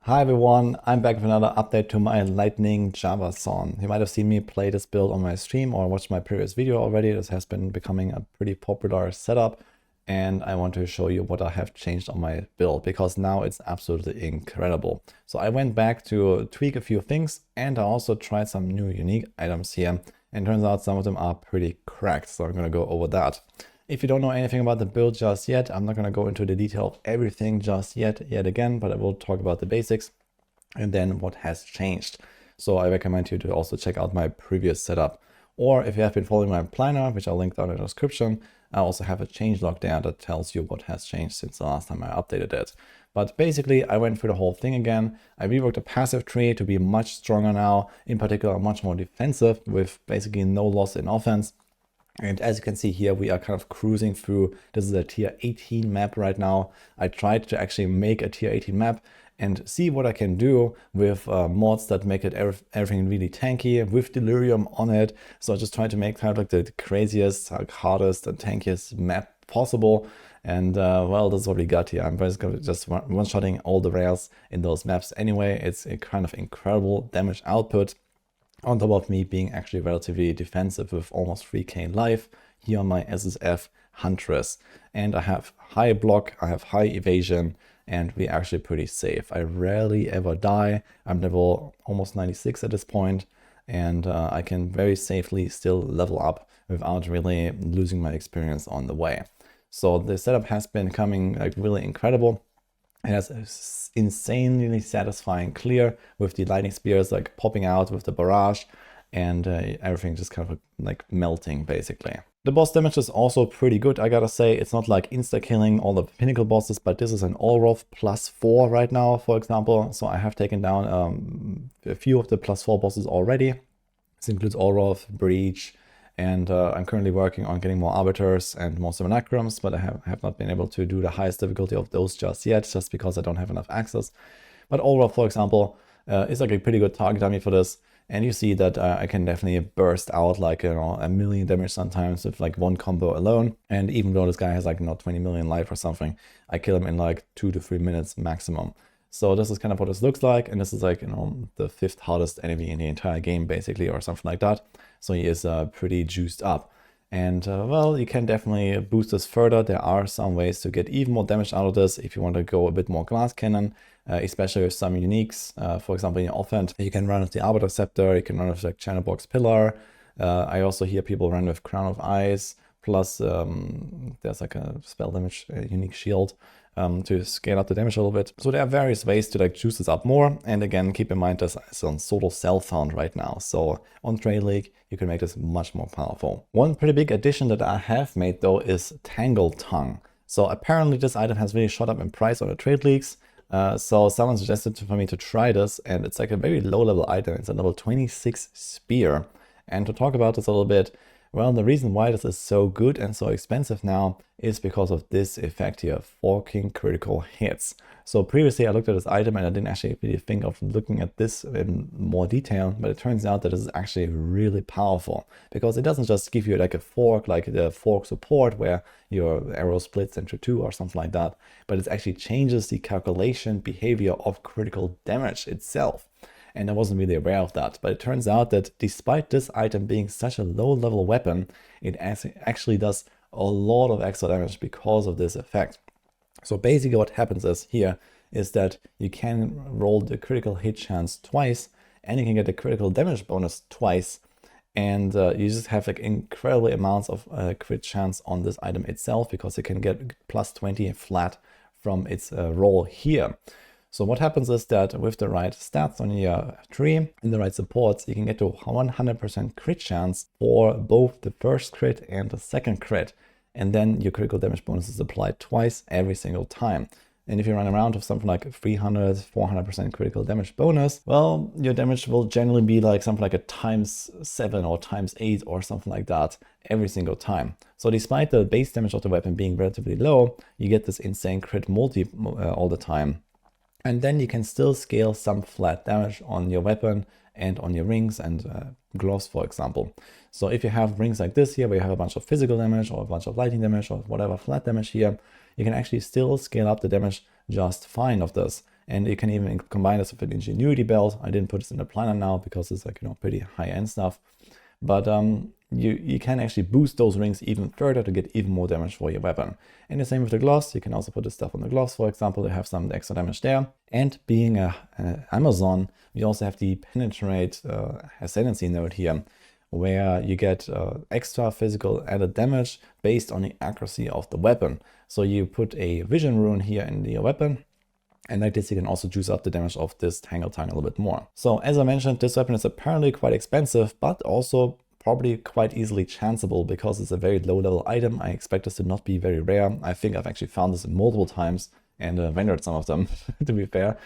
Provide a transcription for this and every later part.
Hi everyone, I'm back with another update to my Lightning JAVAZON. You might have seen me play this build on my stream or watched my previous video already. This has been becoming a pretty popular setup and I want to show you what I have changed on my build because now it's absolutely incredible. So I went back to tweak a few things and I also tried some new unique items here, and turns out some of them are pretty cracked, so I'm going to go over that. If you don't know anything about the build just yet, I'm not going to go into the detail of everything just yet again, but I will talk about the basics and then what has changed. So I recommend you to also check out my previous setup. Or if you have been following my planner, which I'll link down in the description, I also have a changelog there that tells you what has changed since the last time I updated it. But basically, I went through the whole thing again. I reworked the passive tree to be much stronger now, in particular much more defensive with basically no loss in offense. And as you can see here, we are kind of cruising through. This is a tier 18 map right now. I tried to actually make a tier 18 map and see what I can do with mods that make it everything really tanky with Delirium on it. So I just tried to make kind of like the craziest, like hardest and tankiest map possible. And well, this is what we got here. I'm basically just one-shotting all the rails in those maps anyway. It's a kind of incredible damage output, on top of me being actually relatively defensive with almost 3k life here on my SSF Huntress. And I have high block, I have high evasion, and we're actually pretty safe. I rarely ever die. I'm level almost 96 at this point, and I can very safely still level up without really losing my experience on the way. So the setup has been coming like really incredible. It has a insanely satisfying clear with the lightning spears like popping out with the barrage, and everything just kind of like melting basically. The boss damage is also pretty good, I gotta say. It's not like insta-killing all the pinnacle bosses, but this is an Olroth +4 right now, for example. So I have taken down a few of the +4 bosses already. This includes Olroth, Breach, and I'm currently working on getting more Arbiters and more Simulacrums, but I have not been able to do the highest difficulty of those just yet, just because I don't have enough access. But Olroth, for example, is like a pretty good target dummy for this. And you see that I can definitely burst out like, you know, 1 million damage sometimes with like one combo alone. And even though this guy has like, you know, 20 million life or something, I kill him in like 2 to 3 minutes maximum. So this is kind of what this looks like, and this is like, you know, the 5th hardest enemy in the entire game basically, or something like that. So he is pretty juiced up. And well, you can definitely boost this further. There are some ways to get even more damage out of this if you want to go a bit more glass cannon, especially with some uniques. For example, in your offense, you can run with the Arbiter Scepter, you can run with like Channel Box Pillar. I also hear people run with Crown of Ice, plus there's like a spell damage unique shield to scale up the damage a little bit. So there are various ways to like juice this up more. And again, keep in mind this is on solo self-found right now. So on Trade League, you can make this much more powerful. One pretty big addition that I have made though is Tangle Tongue. So apparently this item has really shot up in price on the Trade Leagues. So someone suggested for me to try this, and it's like a very low level item. It's a level 26 spear. And to talk about this a little bit, well, the reason why this is so good and so expensive now is because of this effect here, forking critical hits. So previously I looked at this item and I didn't actually really think of looking at this in more detail, but it turns out that this is actually really powerful because it doesn't just give you like a fork, like the fork support where your arrow splits into 2 or something like that, but it actually changes the calculation behavior of critical damage itself. And I wasn't really aware of that, but it turns out that despite this item being such a low level weapon, it actually does a lot of extra damage because of this effect. So basically what happens is that you can roll the critical hit chance twice, and you can get the critical damage bonus twice, and you just have like incredible amounts of crit chance on this item itself because you can get +20 flat from its roll here. So what happens is that with the right stats on your tree and the right supports, you can get to 100% crit chance for both the first crit and the second crit. And then your critical damage bonus is applied twice every single time. And if you run around with something like 300, 400% critical damage bonus, well, your damage will generally be like something like a ×7 or ×8 or something like that every single time. So despite the base damage of the weapon being relatively low, you get this insane crit multi all the time. And then you can still scale some flat damage on your weapon and on your rings and gloves, for example. So if you have rings like this here, where you have a bunch of physical damage or a bunch of lightning damage or whatever flat damage here, you can actually still scale up the damage just fine of this. And you can even combine this with an Ingenuity belt. I didn't put this in the planner now because it's like, pretty high-end stuff. But you can actually boost those rings even further to get even more damage for your weapon. And the same with the gloves. You can also put this stuff on the gloves, for example, to have some extra damage there. And being an Amazon, we also have the Penetrate Ascendancy node here, where you get extra physical added damage based on the accuracy of the weapon. So you put a vision rune here in your weapon, and like this, you can also juice up the damage of this Tangled Tongue a little bit more. So as I mentioned, this weapon is apparently quite expensive, but also probably quite easily chanceable because it's a very low level item. I expect this to not be very rare. I think I've actually found this multiple times and rendered some of them, to be fair.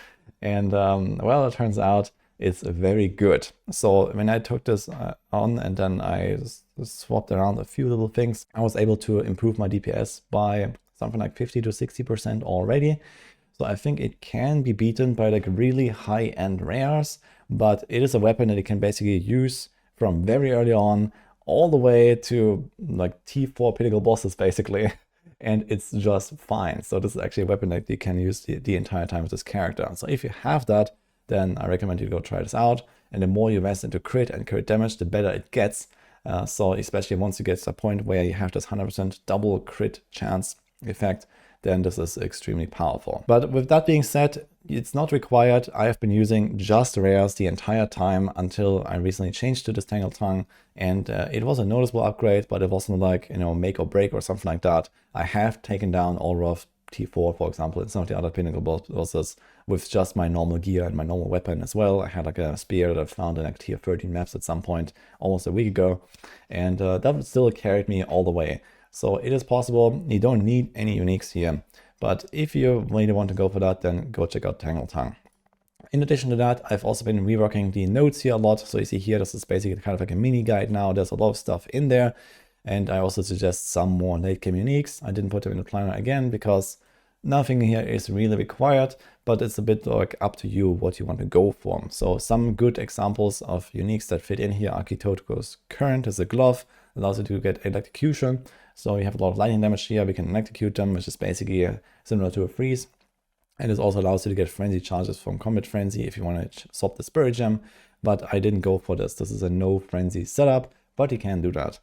And well, it turns out it's very good. So when I took this on and then I swapped around a few little things, I was able to improve my DPS by something like 50 to 60% already. So I think it can be beaten by like really high-end rares, but it is a weapon that you can basically use from very early on all the way to like T4 pinnacle bosses basically, and it's just fine. So this is actually a weapon that you can use the entire time with this character. So if you have that, then I recommend you go try this out. And the more you invest into crit and crit damage, the better it gets. So especially once you get to a point where you have this 100% double crit chance effect, then this is extremely powerful. But with that being said, it's not required. I have been using just rares the entire time until I recently changed to this Tangled Tongue, and it was a noticeable upgrade, but it wasn't like, make or break or something like that. I have taken down all of T4, for example, and some of the other pinnacle bosses with just my normal gear and my normal weapon as well. I had like a spear that I found in like tier 13 maps at some point almost a week ago, and that still carried me all the way. So it is possible. You don't need any uniques here, but if you really want to go for that, then go check out Tangled Tongue. In addition to that, I've also been reworking the notes here a lot. So you see here, this is basically kind of like a mini guide now. There's a lot of stuff in there. And I also suggest some more late game uniques. I didn't put them in the planner again because nothing here is really required, but it's a bit like up to you what you want to go for. So some good examples of uniques that fit in here are Kitoto's Current is a glove, allows you to get electrocution. So you have a lot of lightning damage here. We can electrocute them, which is basically similar to a freeze. And it also allows you to get frenzy charges from Combat Frenzy if you want to swap the Spirit Gem. But I didn't go for this. This is a no frenzy setup, but you can do that.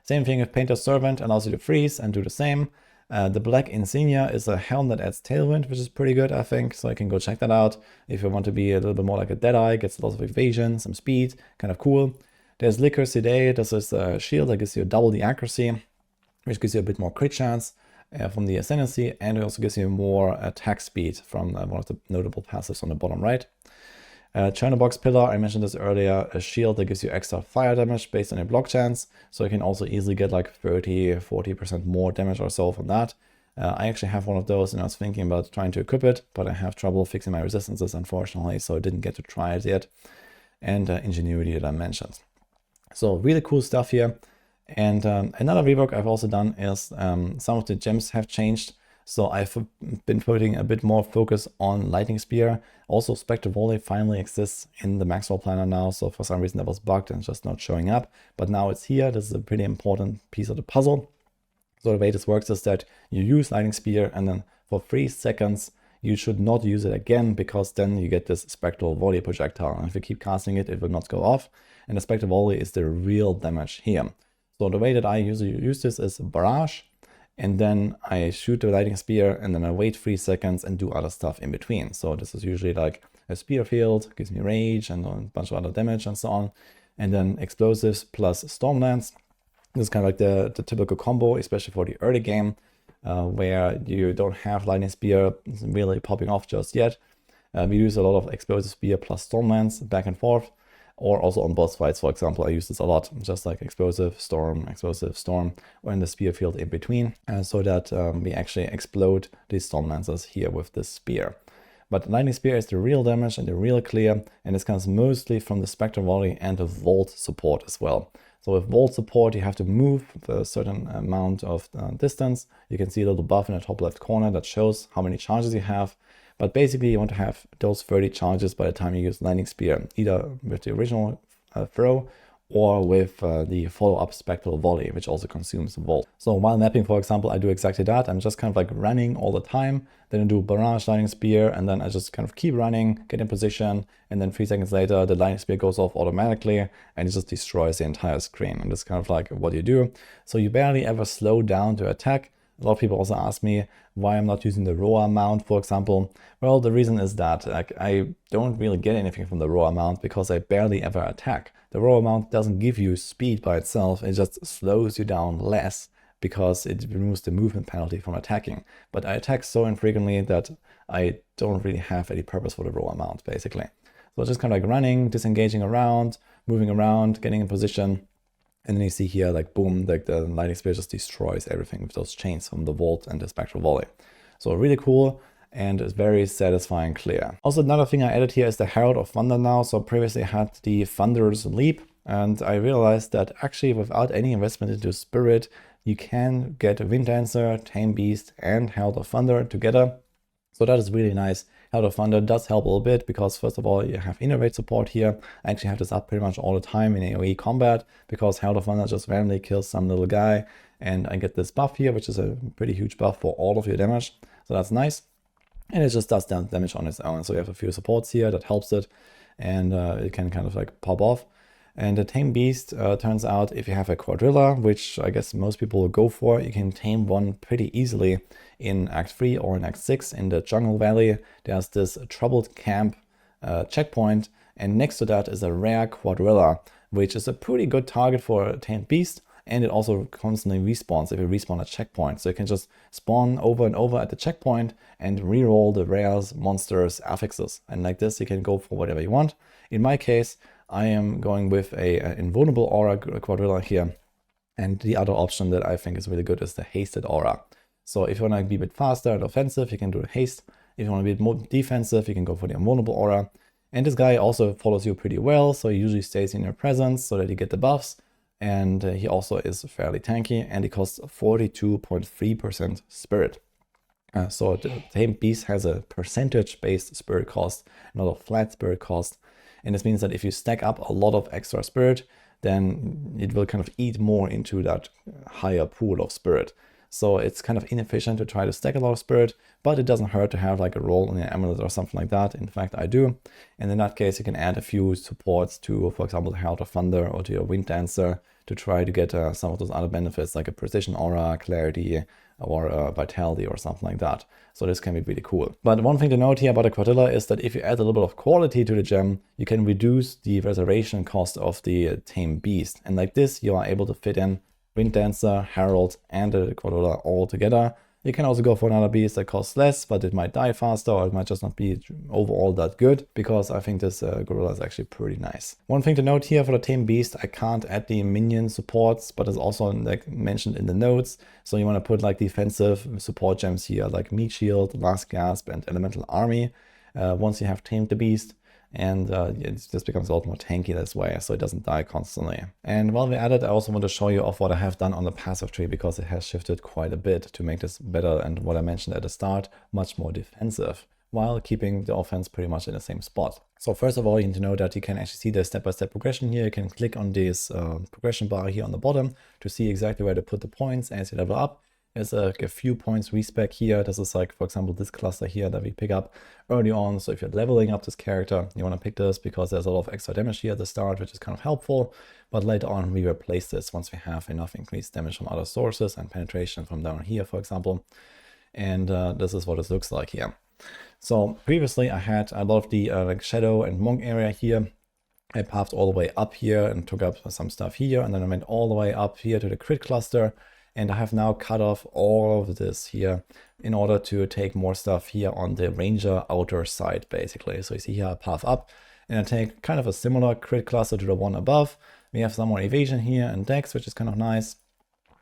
Same thing with Painter's Servant, allows you to freeze and do the same. The Black Insignia is a helm that adds Tailwind, which is pretty good, I think. So I can go check that out. If you want to be a little bit more like a Deadeye, gets lots of evasion, some speed, kind of cool. There's Liquor Sedate. This is a shield that gives you double the accuracy, which gives you a bit more crit chance from the Ascendancy, and it also gives you more attack speed from one of the notable passives on the bottom right. Chernobog's Pillar, I mentioned this earlier, a shield that gives you extra fire damage based on your block chance, so you can also easily get like 30-40% more damage or so from that. I actually have one of those and I was thinking about trying to equip it, but I have trouble fixing my resistances unfortunately, so I didn't get to try it yet. And Ingenuity that I mentioned. So really cool stuff here. And another rework I've also done is some of the gems have changed. So I've been putting a bit more focus on Lightning Spear. Also, Spectre Volley finally exists in the Maxwell Planner now. So for some reason that was bugged and just not showing up. But now it's here. This is a pretty important piece of the puzzle. So the way this works is that you use Lightning Spear and then for 3 seconds you should not use it again, because then you get this Spectral Volley projectile. And if you keep casting it, it will not go off. And the Spectral Volley is the real damage here. So the way that I usually use this is Barrage, and then I shoot the Lightning Spear, and then I wait 3 seconds and do other stuff in between. So this is usually like a Spear Field, gives me Rage and a bunch of other damage and so on. And then Explosives plus Stormlance. This is kind of like the typical combo, especially for the early game, where you don't have Lightning Spear really popping off just yet. We use a lot of Explosive Spear plus Stormlance back and forth. Or also on boss fights, for example, I use this a lot, just like Explosive, Storm, or in the Spear Field in between, so that we actually explode these Storm Lancers here with this spear. But Lightning Spear is the real damage and the real clear, and this comes mostly from the Spectre Volley and the Vault support as well. So with Vault support, you have to move a certain amount of distance. You can see a little buff in the top left corner that shows how many charges you have. But basically, you want to have those 30 charges by the time you use Lightning Spear, either with the original throw or with the follow-up spectral volley, which also consumes volt. So while mapping, for example, I do exactly that. I'm just kind of like running all the time, then I do barrage lightning spear, and then I just kind of keep running, get in position, and then 3 seconds later the lightning spear goes off automatically and it just destroys the entire screen. And that's kind of like what you do. So you barely ever slow down to attack. A lot of people also ask me why I'm not using the roar mount, for example. Well, the reason is that like, I don't really get anything from the roar mount because I barely ever attack. The roar mount doesn't give you speed by itself, it just slows you down less because it removes the movement penalty from attacking. But I attack so infrequently that I don't really have any purpose for the roar mount, basically. So just kind of like running, disengaging around, moving around, getting in position. And then you see here, like boom, like the lightning spear just destroys everything with those chains from the Volt and the Spectral Volley. So really cool and it's very satisfying clear. Also, another thing I added here is the Herald of Thunder now. So previously I had the Thunder's Leap, and I realized that actually without any investment into Spirit, you can get Wind Dancer, Tame Beast, and Herald of Thunder together. So that is really nice. Herald of Thunder does help a little bit because first of all, you have innervate support here. I actually have this up pretty much all the time in AoE combat because Herald of Thunder just randomly kills some little guy and I get this buff here, which is a pretty huge buff for all of your damage. So that's nice. And it just does damage on its own. So you have a few supports here that helps it and it can kind of like pop off. And the Tame Beast turns out if you have a Quadrilla, which I guess most people will go for, you can tame one pretty easily in Act 3 or in Act 6 in the Jungle Valley. There's this Troubled Camp checkpoint, and next to that is a rare Quadrilla, which is a pretty good target for a Tamed Beast, and it also constantly respawns if you respawn at checkpoint. So you can just spawn over and over at the checkpoint and reroll the rares, monsters, affixes. And like this, you can go for whatever you want. In my case, I am going with a invulnerable aura Quadrilla here. And the other option that I think is really good is the hasted aura. So if you want to be a bit faster and offensive, you can do haste. If you want to be a bit more defensive, you can go for the invulnerable aura. And this guy also follows you pretty well, so he usually stays in your presence so that you get the buffs. And he also is fairly tanky, and he costs 42.3% spirit. So the Tamed Beast has a percentage-based spirit cost, not a flat spirit cost. And this means that if you stack up a lot of extra spirit, then it will kind of eat more into that higher pool of spirit. So it's kind of inefficient to try to stack a lot of spirit, but it doesn't hurt to have like a roll on your amulet or something like that. In fact, I do. And in that case, you can add a few supports to, for example, the Herald of Thunder or to your Wind Dancer to try to get some of those other benefits like a Precision Aura, Clarity, or Vitality or something like that. So this can be really cool. But one thing to note here about the Quadrilla is that if you add a little bit of quality to the gem, you can reduce the reservation cost of the Tame Beast. And like this, you are able to fit in Wind Dancer, Herald, and the Quadrilla all together. You can also go for another beast that costs less, but it might die faster, or it might just not be overall that good, because I think this gorilla is actually pretty nice. One thing to note here for the Tame Beast, I can't add the minion supports, but it's also like mentioned in the notes. So you want to put like defensive support gems here, like Meat Shield, Last Gasp, and Elemental Army, once you have tamed the beast. And it just becomes a lot more tanky this way, so it doesn't die constantly. And while we're at it, I also want to show you off what I have done on the passive tree, because it has shifted quite a bit to make this better, and what I mentioned at the start, much more defensive, while keeping the offense pretty much in the same spot. So first of all, you need to know that you can actually see the step-by-step progression here. You can click on this progression bar here on the bottom to see exactly where to put the points as you level up. There's a few points respec here. This is like, for example, this cluster here that we pick up early on. So if you're leveling up this character, you want to pick this because there's a lot of extra damage here at the start, which is kind of helpful. But later on, we replace this once we have enough increased damage from other sources and penetration from down here, for example. And this is what it looks like here. So previously, I had a lot of the like Shadow and Monk area here. I pathed all the way up here and took up some stuff here. And then I went all the way up here to the crit cluster. And I have now cut off all of this here in order to take more stuff here on the Ranger outer side, basically. So you see here I path up, and I take kind of a similar crit cluster to the one above. We have some more evasion here and dex, which is kind of nice.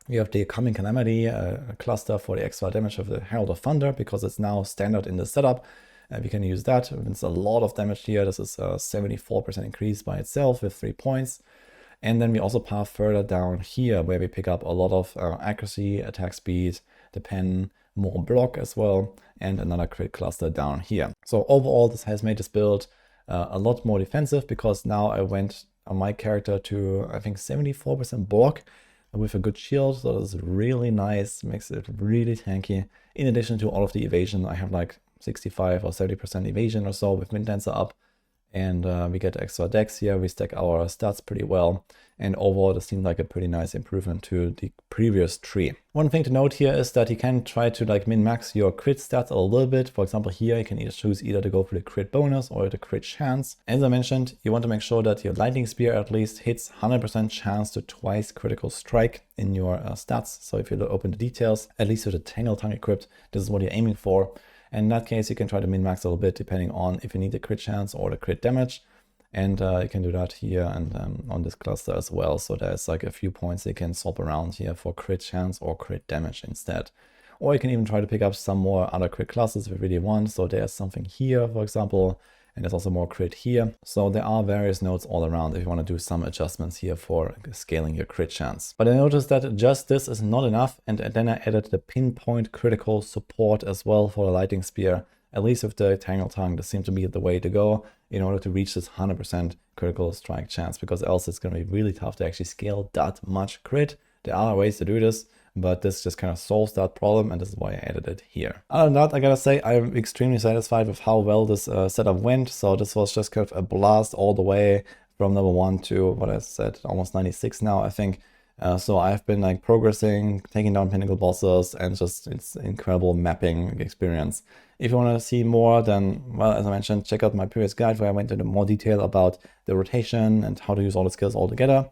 We have the Coming Calamity cluster for the extra damage of the Herald of Thunder, because it's now standard in the setup. We can use that. It's a lot of damage here. This is a 74% increase by itself with 3 points. And then we also path further down here, where we pick up a lot of accuracy, attack speed, the pen, more block as well, and another crit cluster down here. So overall, this has made this build a lot more defensive, because now I went on my character to, I think, 74% bulk with a good shield. So this is really nice, makes it really tanky. In addition to all of the evasion, I have like 65 or 70% evasion or so with Wind Dancer up. And we get extra dex here, we stack our stats pretty well, and overall this seemed like a pretty nice improvement to the previous tree. One thing to note here is that you can try to like min-max your crit stats a little bit. For example, here you can choose either to go for the crit bonus or the crit chance. As I mentioned, you want to make sure that your lightning spear at least hits 100% chance to twice critical strike in your stats. So if you open the details, at least with the Tangle Tongue equipped, this is what you're aiming for. And in that case, you can try to min-max a little bit depending on if you need the crit chance or the crit damage. And you can do that here and on this cluster as well. So there's like a few points you can swap around here for crit chance or crit damage instead. Or you can even try to pick up some more other crit classes if you really want. So there's something here, for example, and there's also more crit here. So there are various nodes all around if you want to do some adjustments here for scaling your crit chance. But I noticed that just this is not enough, and then I added the pinpoint critical support as well for the lightning spear. At least with the Tangle Tongue, this seemed to be the way to go in order to reach this 100% critical strike chance, because else it's going to be really tough to actually scale that much crit. There are ways to do this, but this just kind of solves that problem, and this is why I added it here. Other than that, I gotta say, I'm extremely satisfied with how well this setup went. So this was just kind of a blast all the way from level 1 to what I said, almost 96 now, I think. So I've been like progressing, taking down pinnacle bosses, and just it's incredible mapping experience. If you want to see more, then, well, as I mentioned, check out my previous guide where I went into more detail about the rotation and how to use all the skills all together.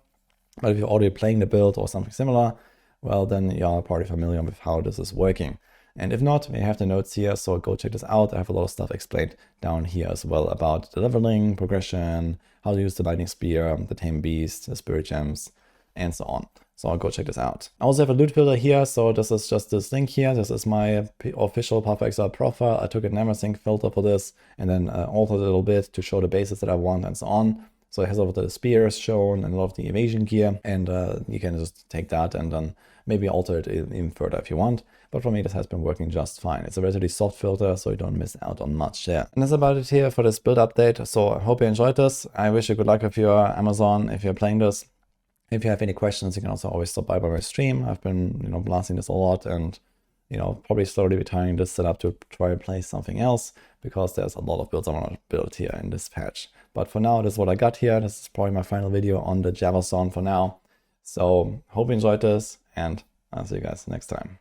But if you're already playing the build or something similar, well, then you're probably familiar with how this is working. And if not, we have the notes here, so go check this out. I have a lot of stuff explained down here as well about the leveling, progression, how to use the lightning spear, the tame beast, the spirit gems, and so on. So I'll go check this out. I also have a loot filter here, so this is just this link here. This is my official Path of Exile profile. I took a NeverSync filter for this and then altered it a little bit to show the bases that I want and so on. So it has all the spears shown and a lot of the evasion gear, and you can just take that and then maybe alter it even further if you want. But for me, this has been working just fine. It's a relatively soft filter, so you don't miss out on much there. And that's about it here for this build update. So I hope you enjoyed this. I wish you good luck with your Amazon if you're playing this. If you have any questions, you can also always stop by my stream. I've been, blasting this a lot, and probably slowly retiring this setup to try and play something else, because there's a lot of builds I want to build here in this patch. But for now, this is what I got here. This is probably my final video on the JAVAZON for now. So hope you enjoyed this, and I'll see you guys next time.